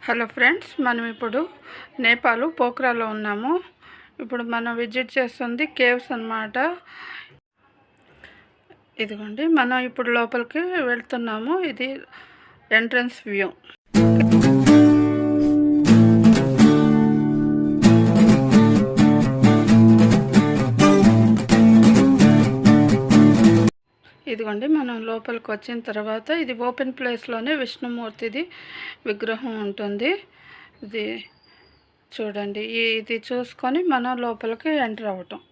Hello friends, మనం ఇప్పుడు నేపాల్ పోఖ్రాలో ఉన్నాము. ఇప్పుడు మనం విజిట్ చేస్తుంది కేవ్స్ అన్నమాట. ఇదిగోండి, మనం ఇప్పుడు లోపలికి వెళ్తున్నాము. ఇది ఎంట్రన్స్ వ్యూ. ఇదిగోండి, మనం లోపలికి వచ్చిన తర్వాత ఇది ఓపెన్ ప్లేస్లోనే విష్ణుమూర్తిది విగ్రహం ఉంటుంది. ఇది చూడండి, ఇది చూసుకొని మనం లోపలికి ఎంటర్ అవ్వటం.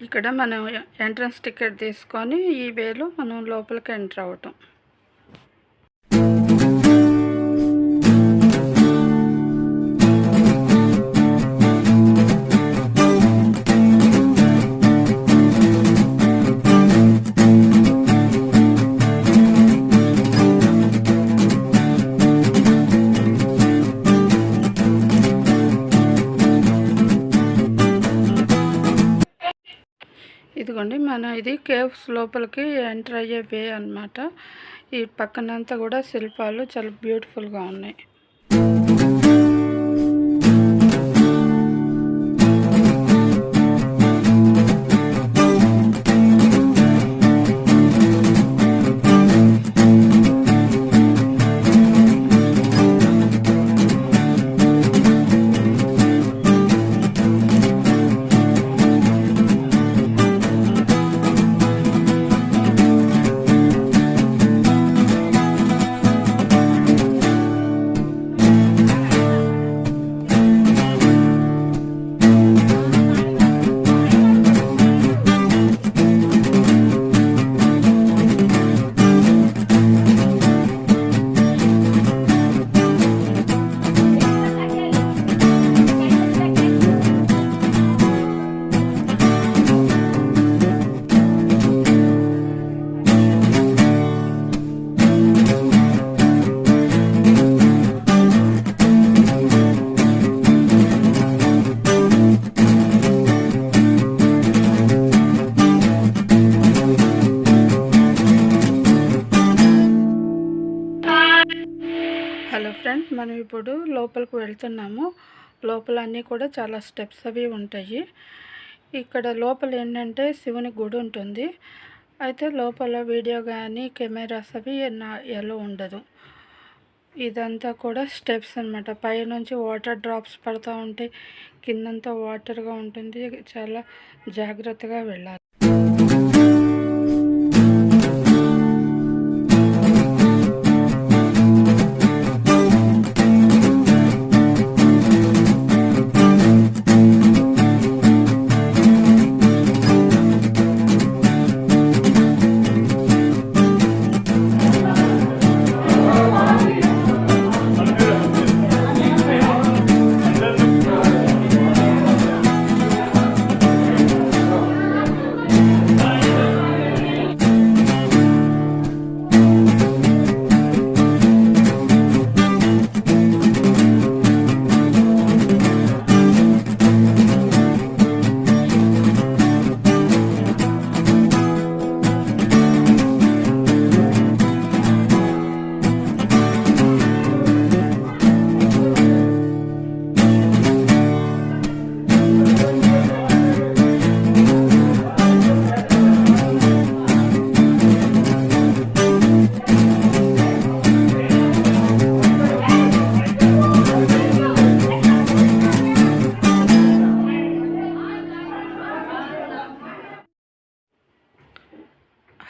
ఇక్కడ మనం ఎంట్రన్స్ టికెట్ తీసుకొని ఈ వేలో మనం లోపలికి ఎంటర్ అవ్వటం. ఇదిగోండి, మనం ఇది కేవ్స్ లోపలికి ఎంటర్ అయ్యే వే అన్నమాట. ఈ పక్కనంతా కూడా శిల్పాలు చాలా బ్యూటిఫుల్గా ఉన్నాయి. హలో ఫ్రెండ్స్, మనం ఇప్పుడు లోపలికి వెళ్తున్నాము. లోపల అన్నీ కూడా చాలా స్టెప్స్ అవి ఉంటాయి. ఇక్కడ లోపల ఏంటంటే శివుని గుడి ఉంటుంది. అయితే లోపల వీడియో కానీ కెమెరాస్ అవి ఎలా ఉండదు. ఇదంతా కూడా స్టెప్స్ అన్నమాట. పైనుంచి వాటర్ డ్రాప్స్ పడుతూ ఉంటాయి, కిందంతా వాటర్గా ఉంటుంది. చాలా జాగ్రత్తగా వెళ్ళాలి.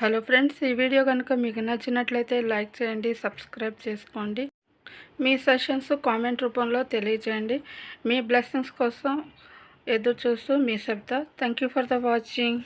హలో ఫ్రెండ్స్, ఈ వీడియో కనుక మీకు నచ్చినట్లయితే లైక్ చేయండి, సబ్స్క్రైబ్ చేసుకోండి. మీ సజెషన్స్ కామెంట్ రూపంలో తెలియజేయండి. మీ బ్లెస్సింగ్స్ కోసం ఎదురు చూస్తూ మీ శబ్ద. Thank you for the watching.